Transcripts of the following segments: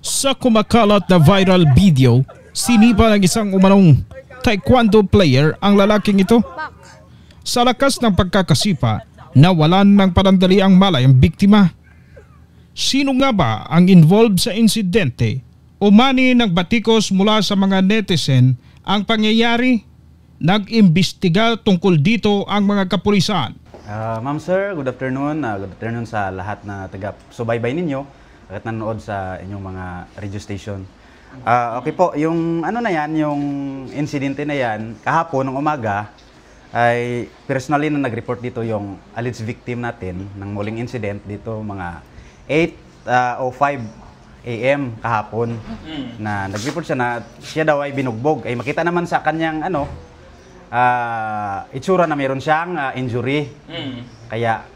Sa kumakalat na viral video, sinipa ng isang umanong taekwondo player ang lalaking ito. Sa lakas ng pagkakasipa, nawalan ng panandaliang malay ang biktima. Sino nga ba ang involved sa insidente? Umani ng batikos mula sa mga netizen ang pangyayari. Nag-imbestiga tungkol dito ang mga kapulisan. Ma'am sir, good afternoon. Good afternoon sa lahat na taga-subaybay ninyo at nanonood sa inyong mga radio station. Okay po, yung ano na yan, yung insidente na yan, kahapon ng umaga, ay personally na nag-report dito yung alleged victim natin ng muling incident dito mga 8:05 AM kahapon na nag-report siya na siya daw ay binugbog. Ay makita naman sa kanyang itsura na mayroon siyang injury. Kaya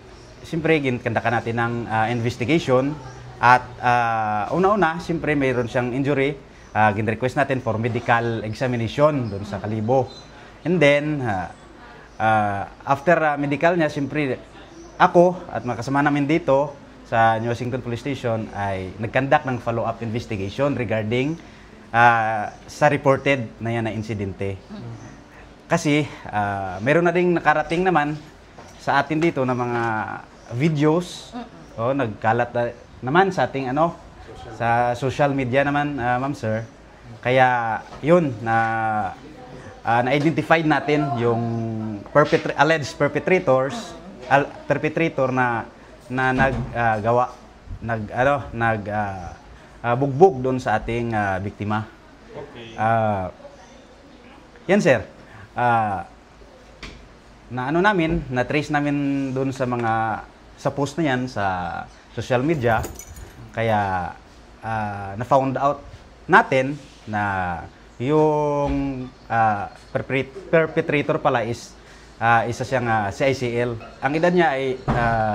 siyempre ginkandakan natin ng investigation at una-una siyempre mayroon siyang injury. Gin-request natin for medical examination doon sa Kalibo. And then after medical niya, siyempre ako at mga kasama namin dito sa New Washington Police Station ay nagkandak ng follow-up investigation regarding sa reported na yan na insidente. Kasi meron na ding nakarating naman sa atin dito na mga videos, nagkalat naman sa ating sa social media naman, ma'am sir. Kaya yun na-identified natin yung alleged perpetrator na bugbog doon sa ating biktima. Okay. Yan sir. Na-trace namin doon sa post na yan sa social media. Kaya na-found out natin na yung perpetrator pala is isa siyang CICL. Ang edad niya ay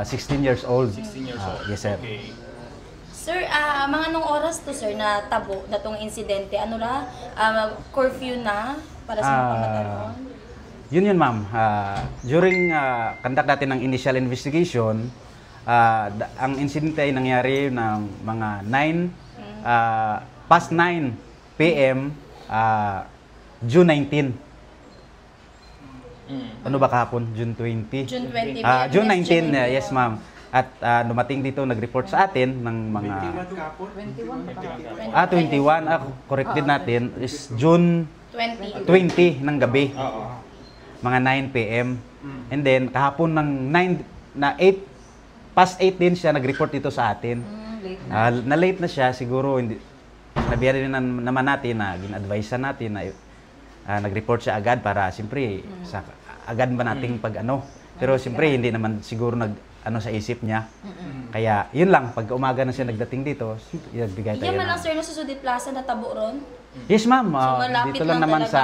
16 years old. 16 years old. Yes sir. Okay. Sir, mga anong oras to sir na tabo na tong insidente? Ano na? Curfew na para sa mga pamataron? Yun ma'am. During conduct natin ng initial investigation, ang insidente ay nangyari ng mga past 9 PM, June 19. Ano ba kahapon? June 20? June 20. June 19, yes ma'am. At dumating dito, nag-report sa atin ng mga... 21. Corrected natin is June 20 ng gabi. Mga 9 PM. And then, kahapon ng 8 past 8 din siya nag-report dito sa atin. Na-late na siya, siguro hindi... Nabihan din naman natin na gin-advise natin na nag-report siya agad para siyempre agad ba nating pero siyempre hindi naman siguro sa isip niya. Kaya yun lang, pag umaga na siya nagdating dito, bigay tayo. Yan man lang sir no sa Sudit Plaza na tabo ron? Yes ma'am, So, dito lang naman sa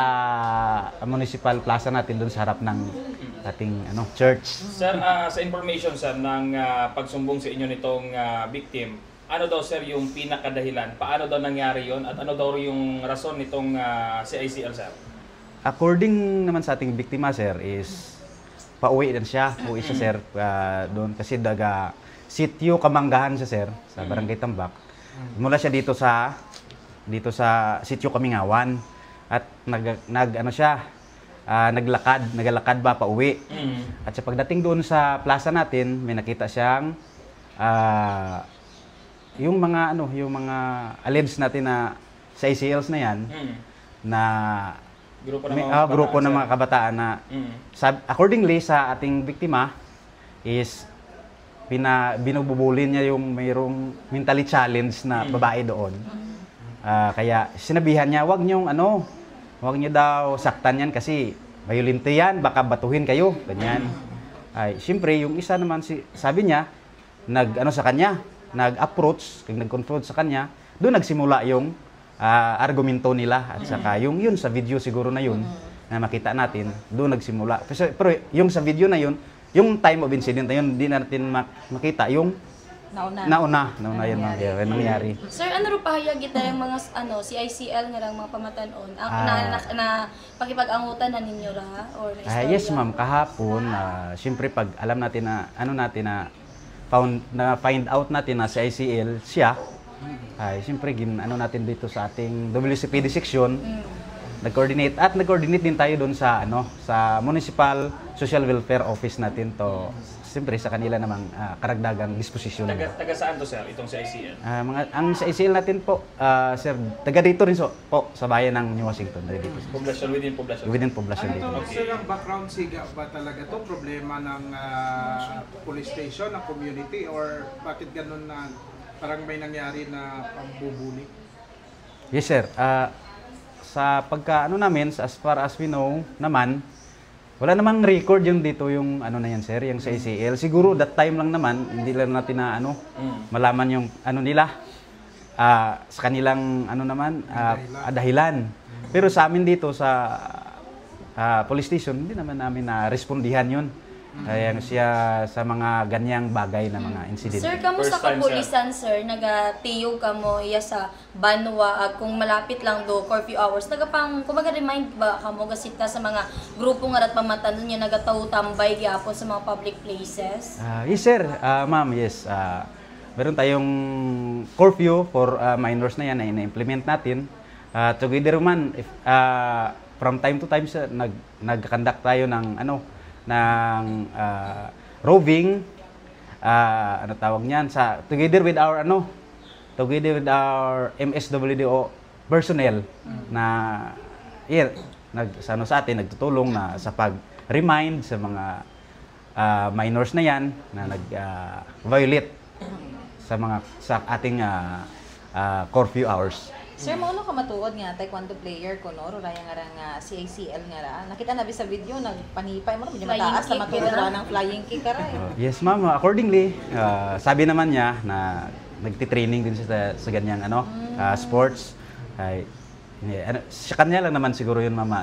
Municipal Plaza natin doon sa harap ng ating church. Sir, sa information sir ng pagsumbong sa inyo nitong victim, ano daw sir yung pinakadahilan? Paano daw nangyari yon at ano daw yung rason nitong CICL sir? According naman sa ating biktima sir is pauwi din siya. Uwi siya sir doon kasi sitio Kamanggahan siya sir sa Barangay Tambak. Mula siya dito sa sitio Kamingawan at naglakad ba pauwi. At sa pagdating doon sa plaza natin, may nakita siyang yung mga alleged natin na sa ACLs na yan na grupo ng mga kabataan na accordingly sa ating biktima is binubulin niya yung mayroong mentally challenged na babae doon. Kaya sinabihan niya, wag niyo daw saktan yan kasi violente yan, baka batuhin kayo, ganyan. Ay, siyempre yung isa naman sabi niya, nag-approach, nag-confront sa kanya, doon nagsimula yung argumento nila at saka yun sa video siguro na yun na makita natin, doon nagsimula. Pero yung sa video na yun, yung time of incident na yun, hindi natin makita yung nauna yun nangyari. Sir, ano ro pahayag kita yung mga CICL nga lang mga pamatanon na pakipag-angutan na ninyo ra or na yes ma'am, kahapon siyempre pag alam natin na find out natin na si ICL siya ay siyempre ano natin dito sa ating WCPD section, nag-coordinate din tayo doon sa sa Municipal Social Welfare Office natin to, siyempre sa kanila namang karagdagang disposisyon. Taga saan to, sir, itong CICL? Ang sa ICL natin po, sir, taga dito rin po sa bayan ng New Washington. Dito. Poblasyon, Within poblasyon dito. Ano to, sir, ang background siga ba talaga to? Problema ng police station, ng community, or bakit ganun na parang may nangyari na pambubuli? Yes, sir. Sa pagka namin, as far as we know naman, wala namang record yung dito yung na yan, sir, yung sa ACL. Siguro that time lang naman, hindi lang natin na malaman yung nila sa kanilang dahilan. Pero sa amin dito sa police station, hindi naman namin na respondihan yun. Kaya siya sa mga ganyang bagay na mga incident. Sir, kamusta ka pulisan, sir? Nagatiyog ka mo iya sa Banwa kung malapit lang do curfew hours. Kumaga remind ba ka mo gasita sa mga grupo nga rat pamatanon niya nagataw tambay gyapon sa mga public places? Yes, sir. Ma'am, yes. Meron tayong curfew for minors na yan na ina-implement natin. Together man, from time to time, nag-conduct tayo ng roving, tawag niyan, together with our MSWDO personnel na sa atin nagtutulong na sa pag-remind sa mga minors na yan na nag-violate sa ating curfew hours. Sir, mauno ka matuod nga taekwondo player ko no, raya nga nga CICL nga ra. Nakita na sa video nagpanipay mo medyo mataas na matulog ra ng flying kick ka ra. Yes, ma'am. Accordingly, sabi naman niya na nagti-training din siya sa ganyang sports. Sa kanya lang naman siguro yun, mama,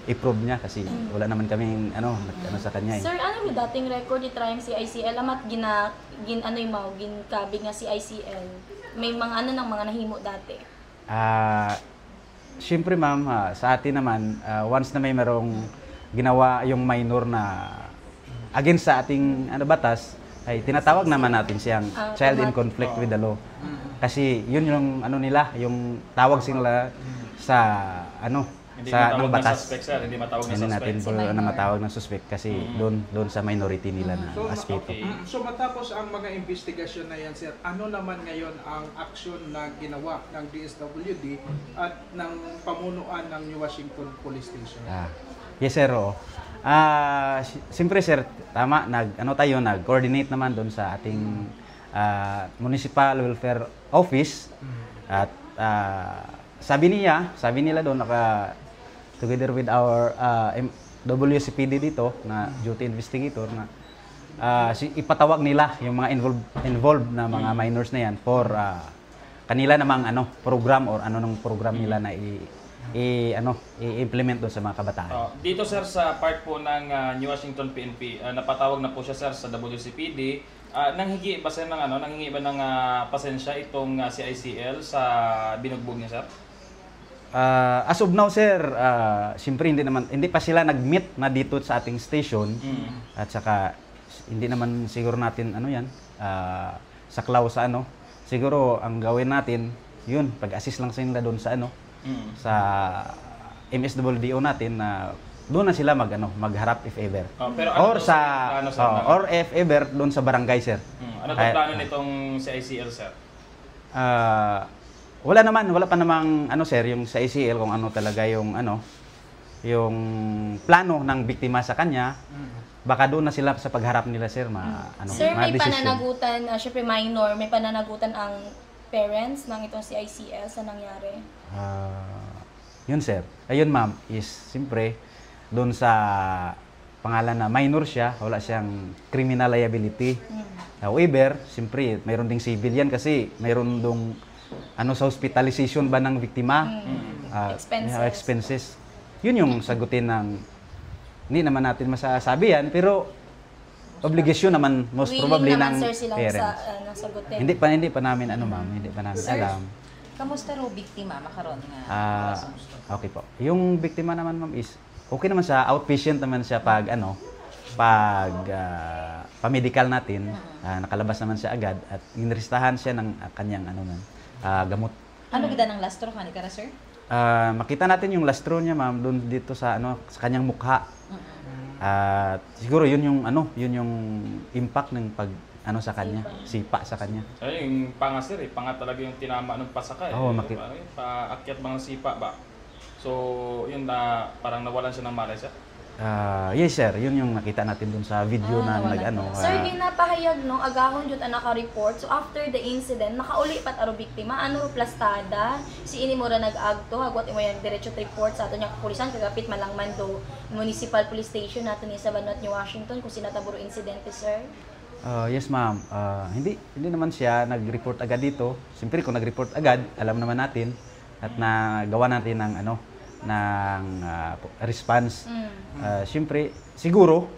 i-prove niya kasi wala naman kaming sa kanya. Sir, ano yung dating record ni Triumph CICL? Amat ginkabig nga CICL. May mga ng mga nahimo dati. Siyempre, ma'am, sa atin naman, once na may merong ginawa yung minor na against sa ating batas, ay tinatawag naman natin siyang child in conflict with the law. Kasi yun yung nila, yung tawag sila sa sa batas. Hindi matawag na Hindi suspect. natin na matawag ng suspect kasi doon sa minority nila na aspeto. So matapos ang mga investigasyon na yan, sir, ano naman ngayon ang aksyon na ginawa ng DSWD at ng pamunuan ng New Washington Police Station? Yes, sir. Siyempre, sir, tama, nag-coordinate naman doon sa ating Municipal Welfare Office at sabi nila doon together with our WCPD dito na duty investigator na ipatawag nila yung mga involved na mga minors na yan for kanila namang program or nung program nila na i-implement doon sa mga kabataan. Dito, sir, sa part po ng New Washington PNP, napatawag na po siya, sir, sa WCPD. Nanghingi ba sir ng pasensya itong CICL sa binugbog niya, sir? As of now, sir, siyempre hindi pa sila nag-meet na dito sa ating station. At saka hindi naman siguro natin saklaw sa siguro ang gawin natin yun, pag-assist lang sila doon sa sa MSWDO natin na doon na sila magharap if ever. Or if ever doon sa barangay, sir. Ano ang plano nitong CICL, sir? Wala pa namang sir, yung sa ACL kung talaga yung yung plano ng biktima sa kanya. Baka doon na sila sa pagharap nila, sir, Sir, may pananagutan, syempre minor, may pananagutan ang parents ng itong CICL sa nangyari? Yun, sir. Ayun, ma'am, is siyempre doon sa pangalan na minor siya, wala siyang criminal liability. However, siyempre, mayroon ding civilian kasi mayroon dong sa hospitalization ba ng biktima? Expenses. Yun yung sagutin ng, hindi naman natin masasabi yan, pero obligasyon naman most probably ng parents. Hindi pa namin ma'am, hindi pa namin alam. Kamusta ro biktima makaron nga? Okay po. Yung biktima naman, ma'am, is okay naman siya, outpatient naman siya pag pamedical natin, nakalabas naman siya agad at inrestahan siya ng kanyang gamot. Ano gida ng lastro ka ra sir? Makita natin yung lastro niya, ma'am, doon dito sa sa kanyang mukha. Siguro yun yung impact ng sa kanya, sipa sa kanya. Ay, yung panga sir, panga talaga yung tinama ng pasaka Oo, paakyat mga sipa ba. So, yun na parang nawalan siya ng malay sir. Yes sir, yun yung nakita natin dun sa video na Sir, ginapahayag no, agahon jud ang naka-report. So after the incident, nakauli pat aro biktima, ano plastada, si ini mo ra nag-agto, hagwat imo yang diretso report sa ato nya kapulisan kagapit malangman do municipal police station nato ni sa Banat, New Washington kung sinataburo insidente sir. Yes ma'am, hindi naman siya nag-report agad dito. Siyempre kung nag-report agad, alam naman natin at nagawa natin ng response. Siyempre, siguro,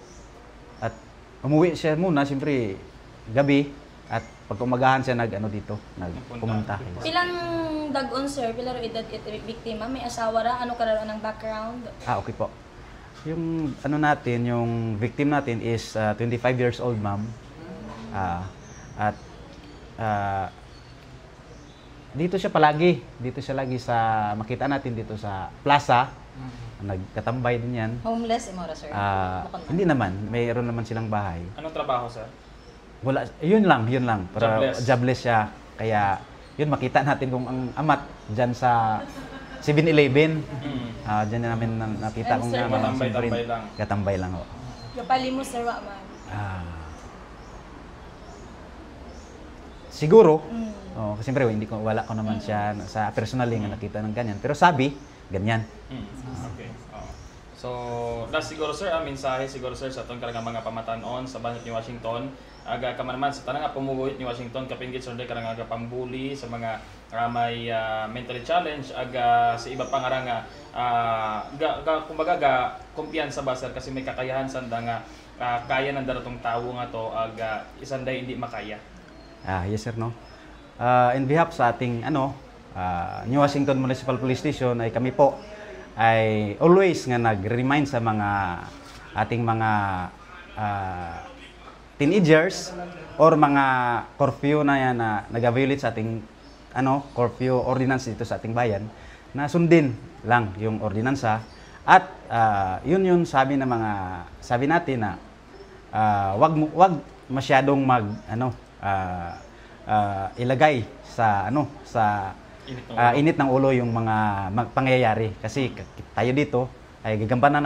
at umuwi siya muna, siyempre, gabi, at pag umagahan siya nagpumunta. Pilang dagon sir, pilaro edad biktima, may asawa ra, ano kararo ng background? Okay po. Yung yung victim natin is 25 years old, ma'am. At dito siya lagi sa makita natin dito sa plaza. Nagkatambay din yan. Homeless imo ra sir? Hindi naman, mayroon naman silang bahay. Anong trabaho sir? Wala, yun lang. Pero jobless siya. Kaya yun makita natin kung ang amat diyan sa 7-Eleven. Diyan namin nakita kung katambay lang. Kapali mo sir wa man. Siguro. Kasi siyempre wala ko naman siya sa personally nga nakita ng ganyan. Pero sabi, ganyan. Okay. So, that's siguro sir, ang mensahe siguro sir sa itong karang mga pamatanon sa Banat, New Washington. Aga ka man sa tanang pumuguhit ni Washington, kapinggit sir, karang aga pambuli sa mga may mentally challenge, aga sa iba pang aranga, kumbaga kumpiyansa ba sir, kasi may kakayahan sanda nga kaya ng daratong tao nga to, aga isanday hindi makaya. Yes sir, no. In behalf sa ating New Washington Municipal Police Station ay kami po ay always nga nag-remind sa ating mga teenagers or mga curfew na yan na nag-violate sa ating curfew ordinance dito sa ating bayan na sundin lang yung ordinansa at yun sabi natin na wag masyadong ilagay sa init ng ulo yung mga pangyayari kasi tayo dito ay gagampanan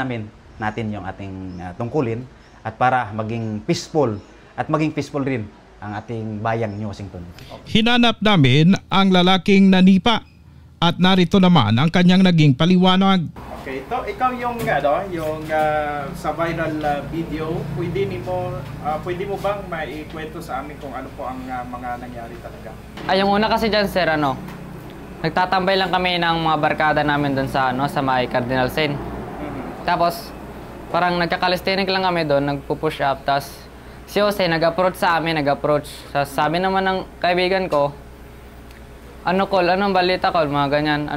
natin yung ating tungkulin at para maging peaceful rin ang ating bayang New Washington. Hinanap namin ang lalaking nanipa at narito naman ang kanyang naging paliwanag. Okay, ikaw yung sa viral video, pwede mo bang maikwento sa amin kung ano po ang mga nangyari talaga? Yung una kasi dyan sir, nagtatambay lang kami ng mga barkada namin doon sa may Cardinal Sin. Tapos parang nagkakalistenik lang kami doon, nagpo-push up, tapos si Jose nag-approach sa amin, sabi naman ng kaibigan ko, call, anong balita call, mga ganyan,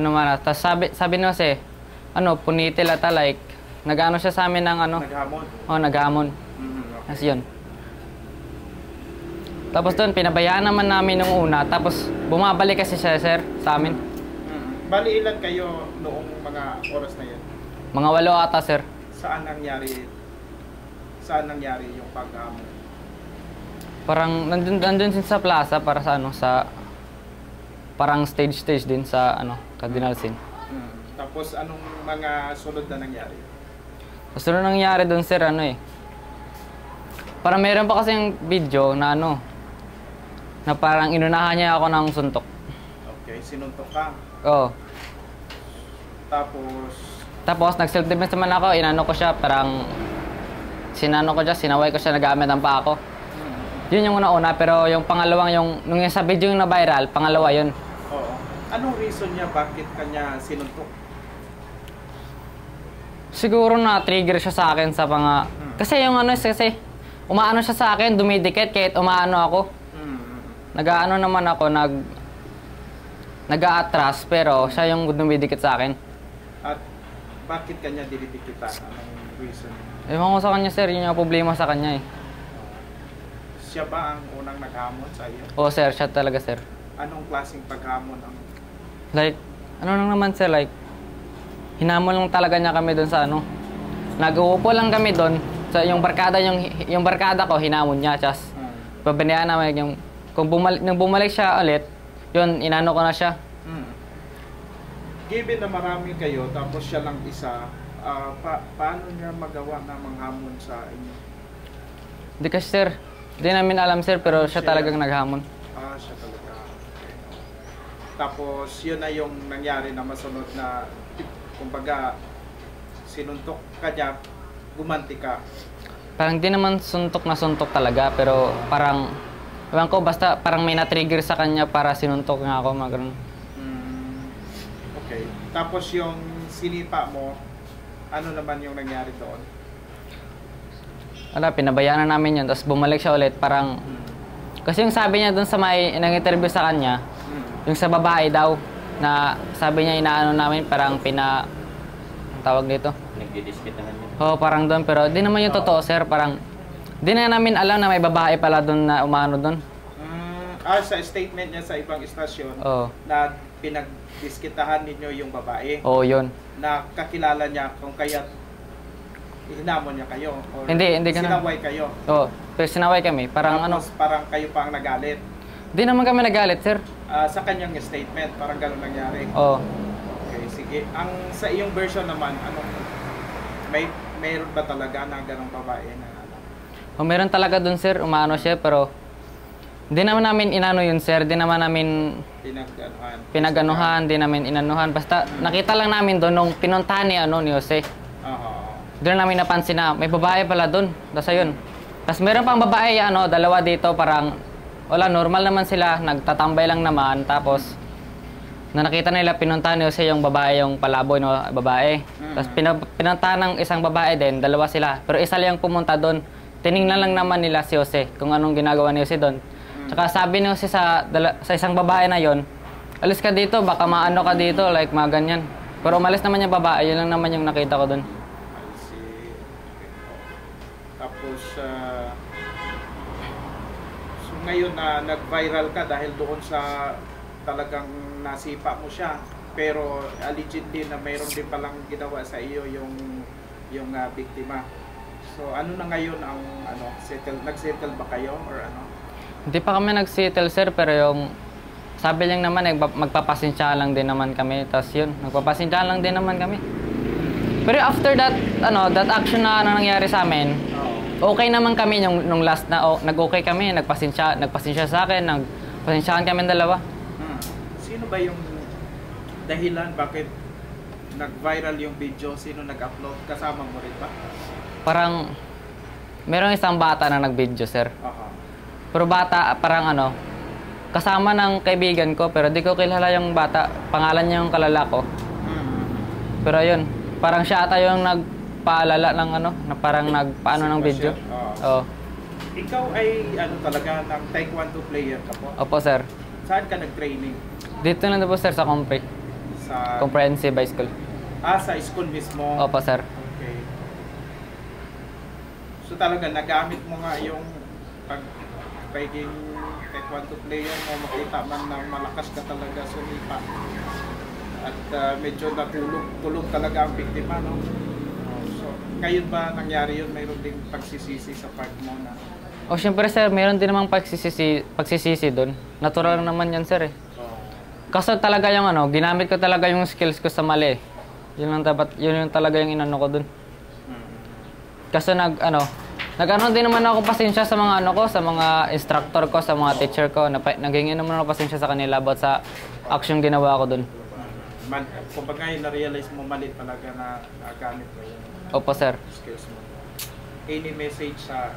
tapos sabi ni Jose, punitil ata, like, nag-ano siya sa amin ng Naghamon? Oo, naghamon. Okay. Tapos yun. Tapos doon, pinabayaan naman namin nung una, tapos bumabalik kasi siya, sir, sa amin. Bali, ilan kayo noong mga oras na yun? Mga 8 ata, sir. Saan nangyari yung pag-hamon? Parang nandun din sa plaza para sa parang stage din sa Cardinal Sin. Tapos anong mga sunod na nangyari? Sunod na nangyari doon sir, parang meron pa kasing video na na parang inunahan niya ako ng suntok. Okay, sinuntok ka. Oo. Tapos nag-self-defense naman ako, inano ko siya, parang sinaway ko siya, nagamit ang paa ko. Yun yung una-una, pero yung pangalawang, nung sa video yung na-viral, pangalawa yun. Oo. Anong reason niya bakit kanya sinuntok? Siguro na-trigger siya sa akin sa kasi yung kasi umaano siya sa akin, dumidikit kahit umaano ako. Nag-aano naman ako, nag-a-atras, pero siya yung dumidikit sa akin. At bakit kanya dinidikitan? Anong reason? Ewan ko sa kanya sir, yun yung problema sa kanya eh. Siya ba ang unang naghamon sa iyo? Oo sir, siya talaga sir. Anong klaseng paghamon ang Like, ano lang naman sir, like, hinamon lang talaga niya kami doon sa ano. Nag-uupo lang kami doon. So, yung barkada ko, hinamon niya. Tapos, pabanayaan namin yung, nung bumalik siya ulit, yun, inano ko na siya. Given na marami kayo, tapos siya lang isa, paano niya magawa na manghamon sa inyo? Hindi kasi sir, hindi namin alam sir, pero siya talagang naghamon. Siya talaga. Okay. Tapos, yun na yung nangyari na masunod na, kumbaga, sinuntok ka niya, gumanti ka. Parang di naman suntok na suntok talaga, pero parang, ewan ko, basta parang may na-trigger sa kanya para sinuntok nga ako, magano'n. Okay. Tapos yung sinipa mo, ano naman yung nangyari doon? Wala, pinabayaan na namin yun, tapos bumalik siya ulit, parang, kasi yung sabi niya doon sa may nang-interview sa kanya, yung sa babae daw, na sabi niya inaano namin, parang tawag dito? Nagdidiskitahan niya. Oo, parang doon, pero di naman yung totoo, sir, parang, di na namin alam na may babae pala doon na umano doon. Sa statement niya sa ibang istasyon, Oo. na pinagdiskitahan ninyo yung babae, Oo, yun. na kakilala niya kung kaya hinamon niya kayo, or Hindi ka na. sinaway kayo. Oo, pero sinaway kami, parang Tapos parang kayo pa ang nagalit. di naman kami nagalit, sir. Sa kanyang statement, parang gano'n nangyari. Oo. Okay, sige. Sa iyong version naman, mayroon ba talaga na ganong babae na O, meron talaga doon, sir, umano siya, pero di naman namin inano yun, sir. Di naman namin pinaganuhan, di namin inanuhan. Basta nakita lang namin doon nung pinuntahan ni Jose. Doon namin napansin na may babae pala doon. Tapos ayun. Tapos meron pang babae, dalawa dito, parang wala, normal naman sila, nagtatambay lang naman. Tapos na nakita nila, pinuntahan ni Jose yung babae, yung palaboy na babae. Tapos pinuntahan ng isang babae din, dalawa sila. Pero isa lang pumunta doon. Tiningnan lang naman nila si Jose kung anong ginagawa ni Jose doon. Tsaka sabi ni Jose sa isang babae na yon, alis ka dito, baka maano ka dito, like mga ganyan. Pero umalis naman yung babae, yun lang naman yung nakita ko doon. Tapos, so ngayon na nag-viral ka dahil doon sa talagang nasipa mo siya, pero allegedly na mayroon din palang ginawa sa iyo yung biktima. So ano na ngayon ang nag-settle ba kayo or ano? Hindi pa kami nag-settle, sir, pero yung sabi lang naman, magpapasensya lang din naman kami. Tapos yun, magpapasensya lang din naman kami. Pero after that, that action na nangyari sa amin, okay naman kami nung last na, nag-okay kami, nagpasensya sa akin, nagpasensyahan kami dalawa. Sino ba yung dahilan bakit nag-viral yung video? Sino nag-upload? Kasama mo rin ba? Parang, merong isang bata na nag-video, sir. Pero bata, parang kasama ng kaibigan ko, pero di ko kilala yung bata. Pangalan niya yung kalala ko. Pero yun, parang siya ata yung nagpaalala ng na parang nagpaano ng video. Oo. Ikaw ay talaga ng taekwondo player ka po? Opo, sir. Saan ka nag-training? Dito na po, sir, sa Compre. Sa Comprehensive High School. Sa school mismo? Opo, sir. Okay. So talaga, nagamit mo nga yung pagiging taekwondo player mo, makita man na malakas ka talaga sumipa. At medyo natulog talaga ang biktima, no? So, ngayon ba nangyari yun? Mayroon ding pagsisisi sa part mo na? Syempre, sir, mayroon din namang pagsisisi doon. Natural naman yan, sir, eh. Kaso talaga yung ginamit ko talaga yung skills ko sa mali. Yun yung talaga yung inano ko doon. Kaso nag-ano din naman ako pasensya sa mga sa mga instructor ko, sa mga teacher ko. Naghingi naman ako pasensya sa kanila about sa action ginawa ko doon. Kung bagay na-realize mo mali talaga na nagamit mo yun. Opo, sir. Skills mo. Any message sa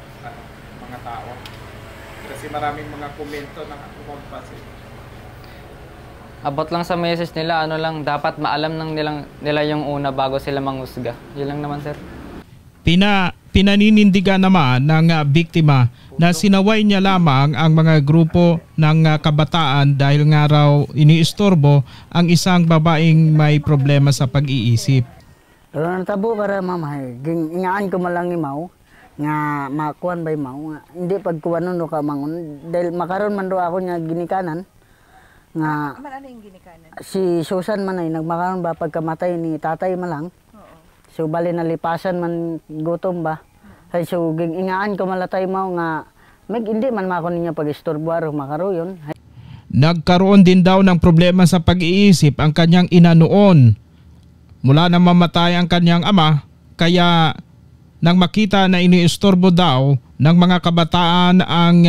mga tao? Kasi maraming mga komento na kumagpasa. Abot lang sa message nila, dapat maalam nila yung una bago sila manghusga. Yun lang naman, sir. Pinaninindigan naman ng biktima na sinaway niya lamang ang mga grupo ng kabataan dahil nga raw iniistorbo ang isang babaeng may problema sa pag-iisip. Pero natabo para mamay, ingaan ko malang imaw, nga makuan ba imaw, nga hindi pagkuwanon no ka mangon, dahil makaroon man do ako nga ginikanan, nga Ano yung ginikanan? si Susan man ay nagmakaroon ba pagkamatay ni tatay malang, so bali nalipasan man gutom ba, ay so ingaan ko malatay imaw nga, hindi man mako ninyo pag-istorbo aro makaroon. Nagkaroon din daw ng problema sa pag-iisip ang kanyang ina noon. Mula na mamatay ang kanyang ama, kaya nang makita na iniistorbo daw ng mga kabataan ang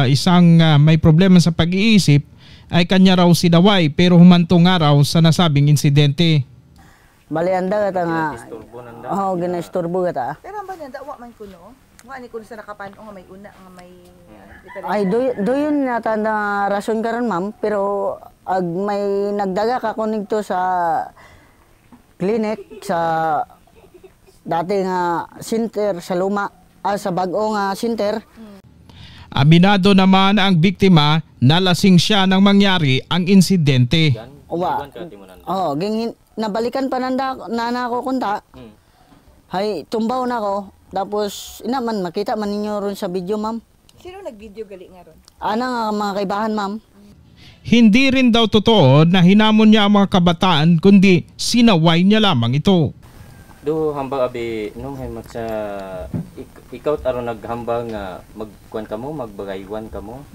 isang may problema sa pag-iisip, ay kanya raw sinaway pero humantong nga raw sa nasabing insidente. Bali anda kata nga, oo, ginaistorbo kata. Pero ang ba nanda, wa man kuno? Wa ni kuno sa nakapan nga may una, nga may Ay, doon yata na rason karon ma'am, pero may nagdaga ka kunigto sa clinic sa dati nga center sa luma, sa bag-o nga center. Aminado naman ang biktima na lasing siya nang mangyari ang insidente. Nabalikan pa na ako kunta. Hay, tumbaw na ako. Tapos, inaman, makita man ninyo ron sa video, ma'am. Sino nag-video gali nga ron? Ana nga mga kaibahan, ma'am. Hindi rin daw totoo na hinamon niya ang mga kabataan kundi sinaway niya lamang ito. Do hambang abi nung mag sa ikaw aron naghambang nga magkuan kamo, magbagaywan kamo.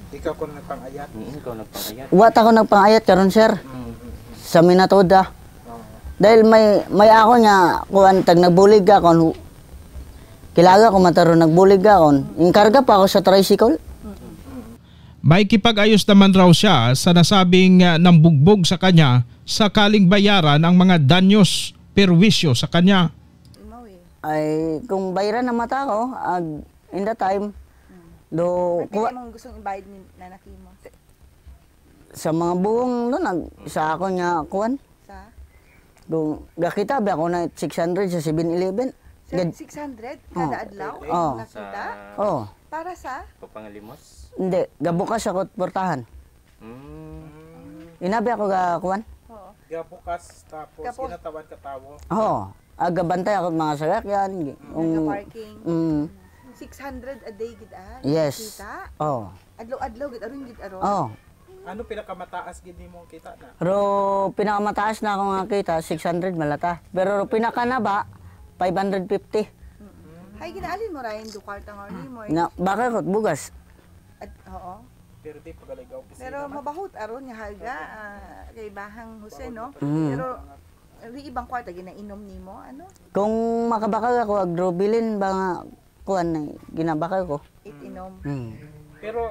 Ikaw ko nagpangayat. Ikaw nagpangayat. Wat ako nagpangayat karon, sir. Sa Minatoda. Dahil may ako nga kuan tag nagbulig ka kon. Kilaga ko mataro nagbulig ka kon. Inkarga pa ako sa tricycle. May kipag-ayos naman raw siya sa nasabing nambugbog sa kanya sakaling bayaran ang mga danyos perwisyo sa kanya. Ay kung bayaran na mata ko, in the time, do kuha mong gustong ibayad ni nanaki mo. Sa mga buong doon, sa ako nga kuan. Sa? Do gakita ba ako na 600 sa 7-Eleven. 600 kada adlaw? Oh. Nakita? Oh. Para sa? Pangalimos? Hindi, gabukas ako portahan. Inabi ako ga kuan. Oo. Gabukas tapos kinatawan ka tawo. Oo. Agabantay ako mga sasakyan. Nagka-parking. 600 a day gid Yes. Kita? Oh. Adlaw-adlaw gid aron gid aron. Oh. Ano pinakamataas gid nimo kita na? Pero pinakamataas na ako nga kita 600 malata. Pero pinaka na ba 550. Hay ginaalin mo rayon do kwarta nga ni mo. Na baka ko bugas. Oo. Pero di pagaligaw pisina. Pero mabahut aron nga halga kay Bahang Jose no. Pero ibang kwarta ginainom nimo ano? Kung makabaka ako agdrobilin ba nga kuan na ginabaka ko. Itinom. Pero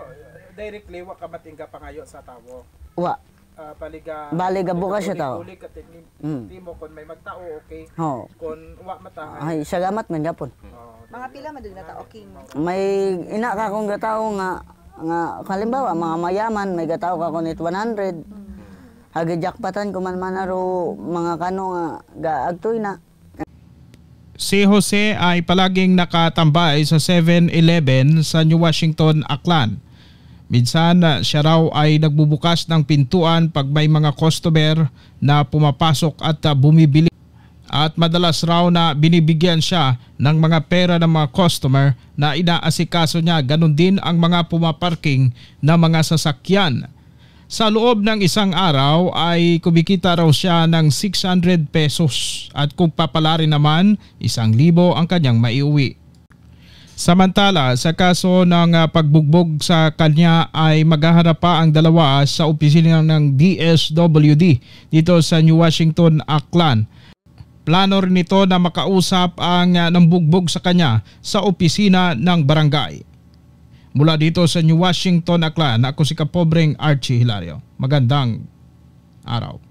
directly wa ka matingga pangayo sa tawo. Wa. Baliga bukas siya tao. Uli ka timo kon may magtao okay. Oo. Kon wa mata Ay salamat man gyapon. Mga pila man na tao king mo. May ina ka kong gataw nga halimbawa mga mayaman may gataw ka kunit 100. Hagi jackpatan ko man manaro mga kano nga gaagtoy na. Si Jose ay palaging nakatambay sa 7-Eleven sa New Washington, Aklan. Minsan siya raw ay nagbubukas ng pintuan pag may mga customer na pumapasok at bumibili. At madalas raw na binibigyan siya ng mga pera ng mga customer na inaasikaso niya. Ganon din ang mga pumaparking na mga sasakyan. Sa loob ng isang araw ay kumikita raw siya ng 600 pesos at kung papalarin naman 1,000 ang kanyang maiuwi. Samantala, sa kaso ng pagbugbog sa kanya ay maghaharap pa ang dalawa sa opisina ng DSWD dito sa New Washington, Aklan. Plano rin ito na makausap ang nambugbog sa kanya sa opisina ng barangay. Mula dito sa New Washington, Aklan, ako si Kapobreng Archie Hilario. Magandang araw.